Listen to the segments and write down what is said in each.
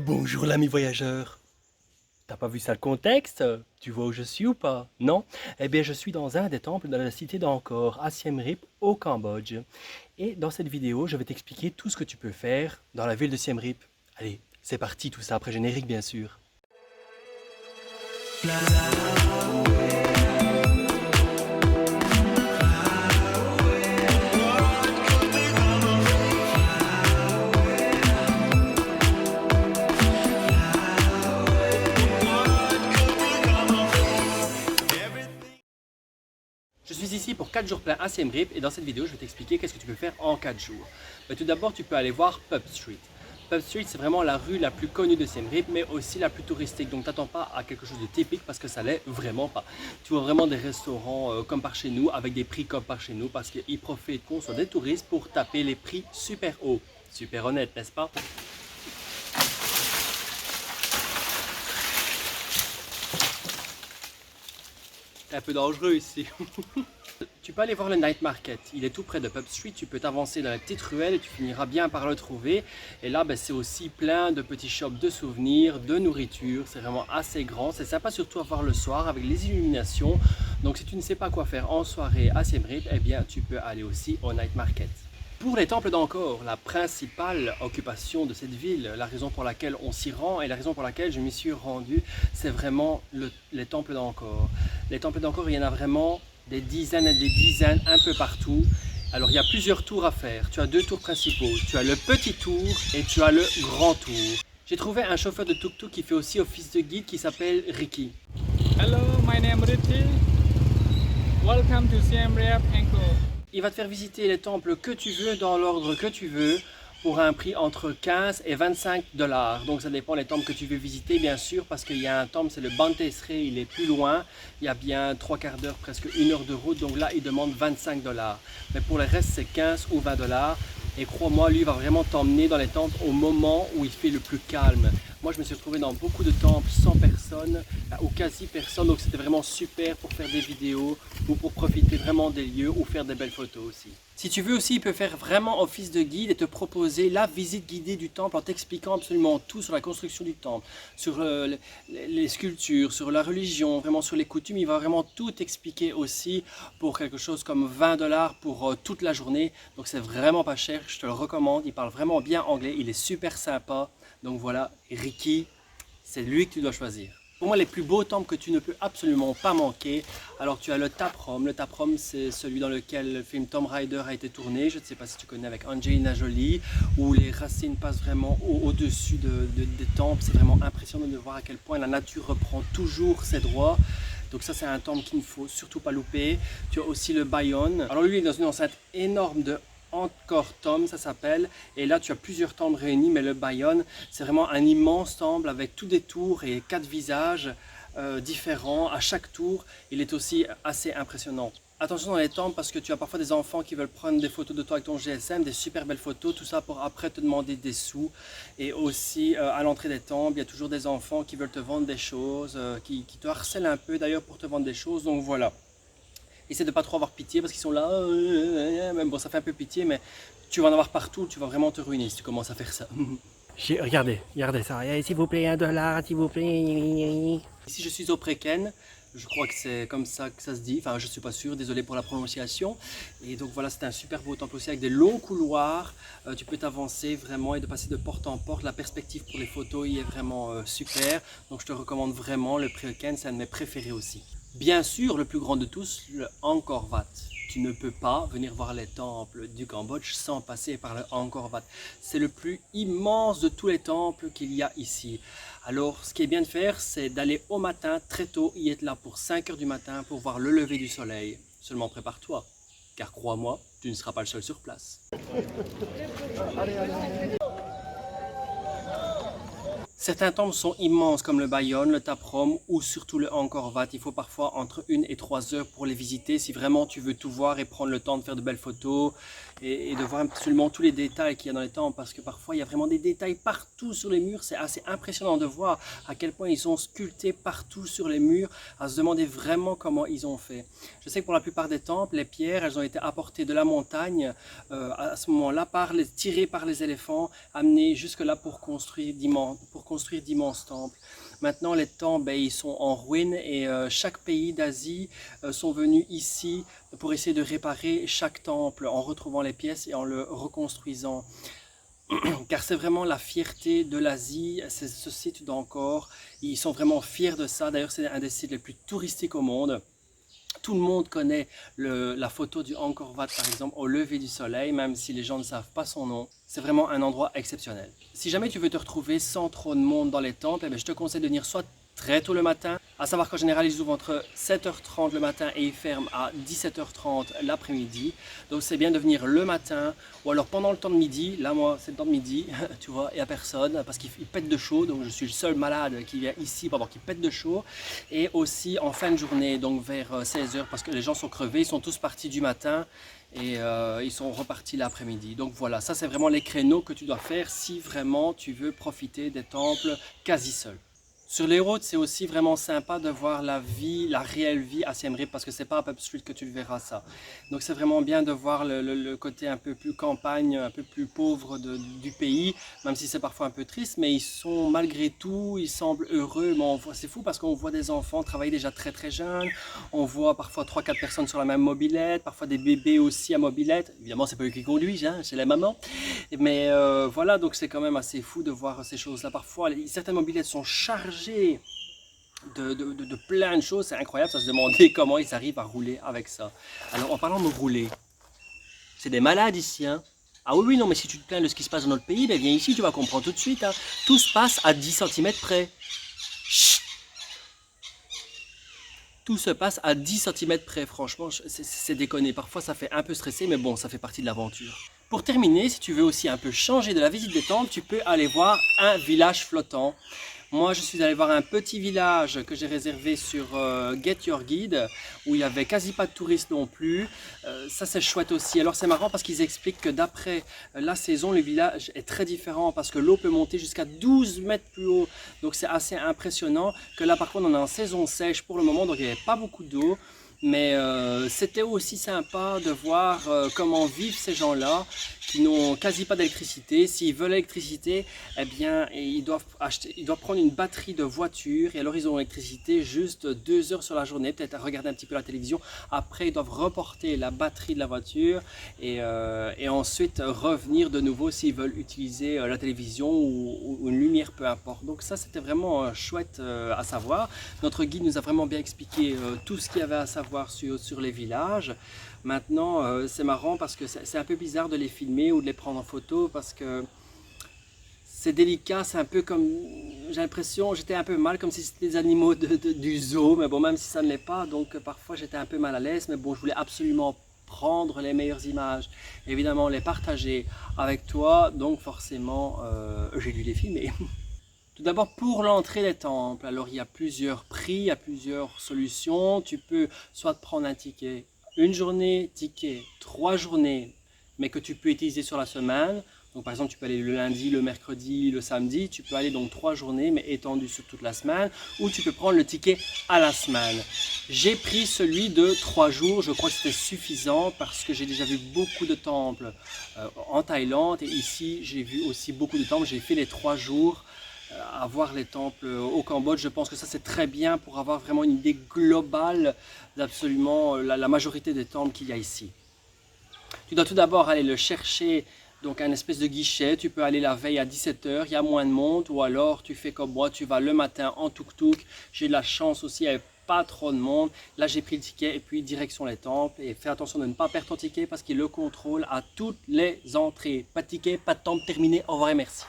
Bonjour l'ami voyageur. T'as pas vu ça le contexte? Tu vois où je suis ou pas? Non? Eh bien je suis dans un des temples de la cité d'Angkor, à Siem Reap, au Cambodge. Et dans cette vidéo, je vais t'expliquer tout ce que tu peux faire dans la ville de Siem Reap. Allez, c'est parti, tout ça après générique bien sûr. Je suis ici pour 4 jours pleins à Siem Reap et dans cette vidéo, je vais t'expliquer qu'est-ce que tu peux faire en 4 jours. Mais tout d'abord, tu peux aller voir Pub Street. Pub Street, c'est vraiment la rue la plus connue de Siem Reap, mais aussi la plus touristique. Donc, t'attends pas à quelque chose de typique parce que ça l'est vraiment pas. Tu vois vraiment des restaurants comme par chez nous, avec des prix comme par chez nous, parce qu'ils profitent qu'on soit des touristes pour taper les prix super hauts. Super honnête, n'est-ce pas? C'est un peu dangereux ici. Tu peux aller voir le Night Market, il est tout près de Pub Street, tu peux t'avancer dans la petite ruelle et tu finiras bien par le trouver. Et là, c'est aussi plein de petits shops de souvenirs, de nourriture, c'est vraiment assez grand, c'est sympa surtout à voir le soir avec les illuminations. Donc si tu ne sais pas quoi faire en soirée à Siem Reap, eh bien tu peux aller aussi au Night Market. Pour les temples d'Angkor, la principale occupation de cette ville, la raison pour laquelle on s'y rend et la raison pour laquelle je m'y suis rendu, c'est vraiment les temples d'Angkor. Les temples d'Angkor, il y en a vraiment des dizaines et des dizaines un peu partout. Alors il y a plusieurs tours à faire. Tu as deux tours principaux. Tu as le petit tour et tu as le grand tour. J'ai trouvé un chauffeur de tuk-tuk qui fait aussi office de guide qui s'appelle Ricky. Hello, my name is Ricky. Welcome to Siem Reap, Angkor. Il va te faire visiter les temples que tu veux dans l'ordre que tu veux pour un prix entre 15 et 25 dollars. Donc ça dépend des temples que tu veux visiter bien sûr parce qu'il y a un temple, c'est le Bante Sre, il est plus loin. Il y a bien 3/4 d'heure, presque 1 heure de route. Donc là, il demande 25 dollars. Mais pour le reste, c'est 15 ou 20 dollars. Et crois-moi, lui va vraiment t'emmener dans les temples au moment où il fait le plus calme. Moi, je me suis retrouvé dans beaucoup de temples sans personne, ou quasi personne. Donc c'était vraiment super pour faire des vidéos ou pour profiter vraiment des lieux ou faire des belles photos aussi. Si tu veux aussi, il peut faire vraiment office de guide et te proposer la visite guidée du temple en t'expliquant absolument tout sur la construction du temple, sur les sculptures, sur la religion, vraiment sur les coutumes. Il va vraiment tout t'expliquer aussi pour quelque chose comme 20 dollars pour toute la journée. Donc c'est vraiment pas cher, je te le recommande. Il parle vraiment bien anglais, il est super sympa. Donc voilà, Ricky, c'est lui que tu dois choisir. Pour moi, les plus beaux temples que tu ne peux absolument pas manquer. Alors, tu as le Taprom. Le Taprom, c'est celui dans lequel le film Tomb Raider a été tourné. Je ne sais pas si tu connais, avec Angelina Jolie, où les racines passent vraiment au-dessus des temples. C'est vraiment impressionnant de voir à quel point la nature reprend toujours ses droits. Donc ça, c'est un temple qu'il ne faut surtout pas louper. Tu as aussi le Bayon. Alors lui, il est dans une enceinte énorme de Angkor Thom, ça s'appelle. Et là, tu as plusieurs temples réunis, mais le Bayon, c'est vraiment un immense temple avec tous des tours et 4 visages différents à chaque tour. Il est aussi assez impressionnant. Attention dans les temples parce que tu as parfois des enfants qui veulent prendre des photos de toi avec ton GSM, des super belles photos, tout ça pour après te demander des sous. Et aussi à l'entrée des temples, il y a toujours des enfants qui veulent te vendre des choses, qui te harcèlent un peu d'ailleurs pour te vendre des choses. Donc voilà. Essaie de pas trop avoir pitié parce qu'ils sont là, même bon ça fait un peu pitié mais tu vas en avoir partout, tu vas vraiment te ruiner si tu commences à faire ça. Regardez ça, s'il vous plaît, 1 dollar, s'il vous plaît. Ici je suis au Preken, je crois que c'est comme ça que ça se dit, enfin je suis pas sûr, désolé pour la prononciation. Et donc voilà, c'est un super beau temple aussi avec des longs couloirs, tu peux t'avancer vraiment et de passer de porte en porte. La perspective pour les photos y est vraiment super, donc je te recommande vraiment le Preken, c'est un de mes préférés aussi. Bien sûr, le plus grand de tous, le Angkor Wat. Tu ne peux pas venir voir les temples du Cambodge sans passer par le Angkor Wat. C'est le plus immense de tous les temples qu'il y a ici. Alors, ce qui est bien de faire, c'est d'aller au matin, très tôt, y être là pour 5 heures du matin pour voir le lever du soleil. Seulement prépare-toi, car crois-moi, tu ne seras pas le seul sur place. Certains temples sont immenses comme le Bayon, le Taprom ou surtout le Angkor Wat. Il faut parfois entre 1 et 3 heures pour les visiter si vraiment tu veux tout voir et prendre le temps de faire de belles photos et de voir absolument tous les détails qu'il y a dans les temples parce que parfois il y a vraiment des détails partout sur les murs. C'est assez impressionnant de voir à quel point ils sont sculptés partout sur les murs, à se demander vraiment comment ils ont fait. Je sais que pour la plupart des temples, les pierres, elles ont été apportées de la montagne à ce moment-là, tirées par les éléphants, amenées jusque là pour pour construire d'immenses temples. Maintenant, les temples, ils sont en ruine et chaque pays d'Asie sont venus ici pour essayer de réparer chaque temple en retrouvant les pièces et en le reconstruisant. Car c'est vraiment la fierté de l'Asie, c'est ce site d'Angkor. Ils sont vraiment fiers de ça. D'ailleurs, c'est un des sites les plus touristiques au monde. Tout le monde connaît la photo du Angkor Wat, par exemple, au lever du soleil, même si les gens ne savent pas son nom. C'est vraiment un endroit exceptionnel. Si jamais tu veux te retrouver sans trop de monde dans les temples, je te conseille de venir soit très tôt le matin, à savoir qu'en général ils ouvrent entre 7h30 le matin et ils ferment à 17h30 l'après-midi. Donc c'est bien de venir le matin ou alors pendant le temps de midi. Là moi c'est le temps de midi, tu vois, il n'y a personne parce qu'il pète de chaud. Donc je suis le seul malade qui vient ici pour voir qu'il pète de chaud. Et aussi en fin de journée, donc vers 16h, parce que les gens sont crevés, ils sont tous partis du matin. Et ils sont repartis l'après-midi. Donc voilà, ça c'est vraiment les créneaux que tu dois faire si vraiment tu veux profiter des temples quasi seul. Sur les routes, c'est aussi vraiment sympa de voir la vie, la réelle vie à Siem Reap parce que c'est pas à Pub Street que tu verras ça. Donc c'est vraiment bien de voir le côté un peu plus campagne, un peu plus pauvre du pays, même si c'est parfois un peu triste, mais ils sont malgré tout, ils semblent heureux. Mais c'est fou parce qu'on voit des enfants travailler déjà très très jeunes, on voit parfois 3-4 personnes sur la même mobilette, parfois des bébés aussi à mobilette. Évidemment, c'est pas eux qui conduisent, hein, c'est les mamans. Mais voilà, donc c'est quand même assez fou de voir ces choses-là. Parfois, certaines mobilettes sont chargées de plein de choses, c'est incroyable, ça se demandait comment ils arrivent à rouler avec ça. Alors en parlant de rouler, c'est des malades ici, hein. Ah oui, non, mais si tu te plains de ce qui se passe dans notre pays, viens ici, tu vas comprendre tout de suite, hein. Tout se passe à 10 cm près. Chut. Tout se passe à 10 cm près, franchement, c'est déconné. Parfois ça fait un peu stresser, mais bon, ça fait partie de l'aventure. Pour terminer, si tu veux aussi un peu changer de la visite des temples, tu peux aller voir un village flottant. Moi, je suis allé voir un petit village que j'ai réservé sur Get Your Guide, où il n'y avait quasi pas de touristes non plus. Ça, c'est chouette aussi. Alors, c'est marrant parce qu'ils expliquent que d'après la saison, le village est très différent parce que l'eau peut monter jusqu'à 12 mètres plus haut. Donc, c'est assez impressionnant que là, par contre, on est en saison sèche pour le moment, donc il n'y avait pas beaucoup d'eau. Mais c'était aussi sympa de voir comment vivent ces gens-là qui n'ont quasi pas d'électricité. S'ils veulent l'électricité, eh bien, ils doivent prendre une batterie de voiture et alors ils ont l'électricité juste 2 heures sur la journée, peut-être à regarder un petit peu la télévision. Après, ils doivent reporter la batterie de la voiture et ensuite revenir de nouveau s'ils veulent utiliser la télévision ou une lumière, peu importe. Donc ça, c'était vraiment chouette à savoir. Notre guide nous a vraiment bien expliqué tout ce qu'il y avait à savoir sur les villages. Maintenant, c'est marrant parce que c'est un peu bizarre de les filmer ou de les prendre en photo parce que c'est délicat, c'est un peu comme, j'ai l'impression, j'étais un peu mal comme si c'était des animaux du zoo, mais bon, même si ça ne l'est pas, donc parfois j'étais un peu mal à l'aise, mais bon, je voulais absolument prendre les meilleures images, évidemment les partager avec toi, donc forcément j'ai dû les filmer. Tout d'abord, pour l'entrée des temples, alors il y a plusieurs prix, il y a plusieurs solutions. Tu peux soit prendre un ticket une journée, ticket 3 journées, mais que tu peux utiliser sur la semaine. Donc par exemple, tu peux aller le lundi, le mercredi, le samedi. Tu peux aller donc 3 journées, mais étendu sur toute la semaine. Ou tu peux prendre le ticket à la semaine. J'ai pris celui de 3 jours. Je crois que c'était suffisant parce que j'ai déjà vu beaucoup de temples en Thaïlande. Et ici, j'ai vu aussi beaucoup de temples. J'ai fait les 3 jours. À voir les temples au Cambodge, je pense que ça c'est très bien pour avoir vraiment une idée globale d'absolument la majorité des temples qu'il y a ici. Tu dois tout d'abord aller le chercher, donc un espèce de guichet. Tu peux aller la veille à 17 h, il y a moins de monde, ou alors tu fais comme moi, tu vas le matin en tuk-tuk. J'ai de la chance aussi, il n'y avait pas trop de monde. Là j'ai pris le ticket et puis direction les temples. Et fais attention de ne pas perdre ton ticket parce qu'il le contrôle à toutes les entrées. Pas de ticket, pas de temple, terminé, au revoir et merci.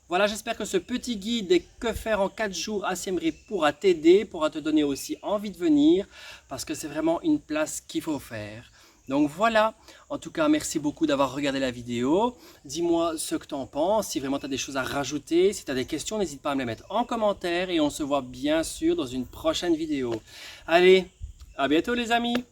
Voilà, j'espère que ce petit guide des que faire en 4 jours à Siem Reap pourra t'aider, pourra te donner aussi envie de venir, parce que c'est vraiment une place qu'il faut faire. Donc voilà, en tout cas, merci beaucoup d'avoir regardé la vidéo. Dis-moi ce que tu en penses, si vraiment tu as des choses à rajouter, si tu as des questions, n'hésite pas à me les mettre en commentaire et on se voit bien sûr dans une prochaine vidéo. Allez, à bientôt les amis!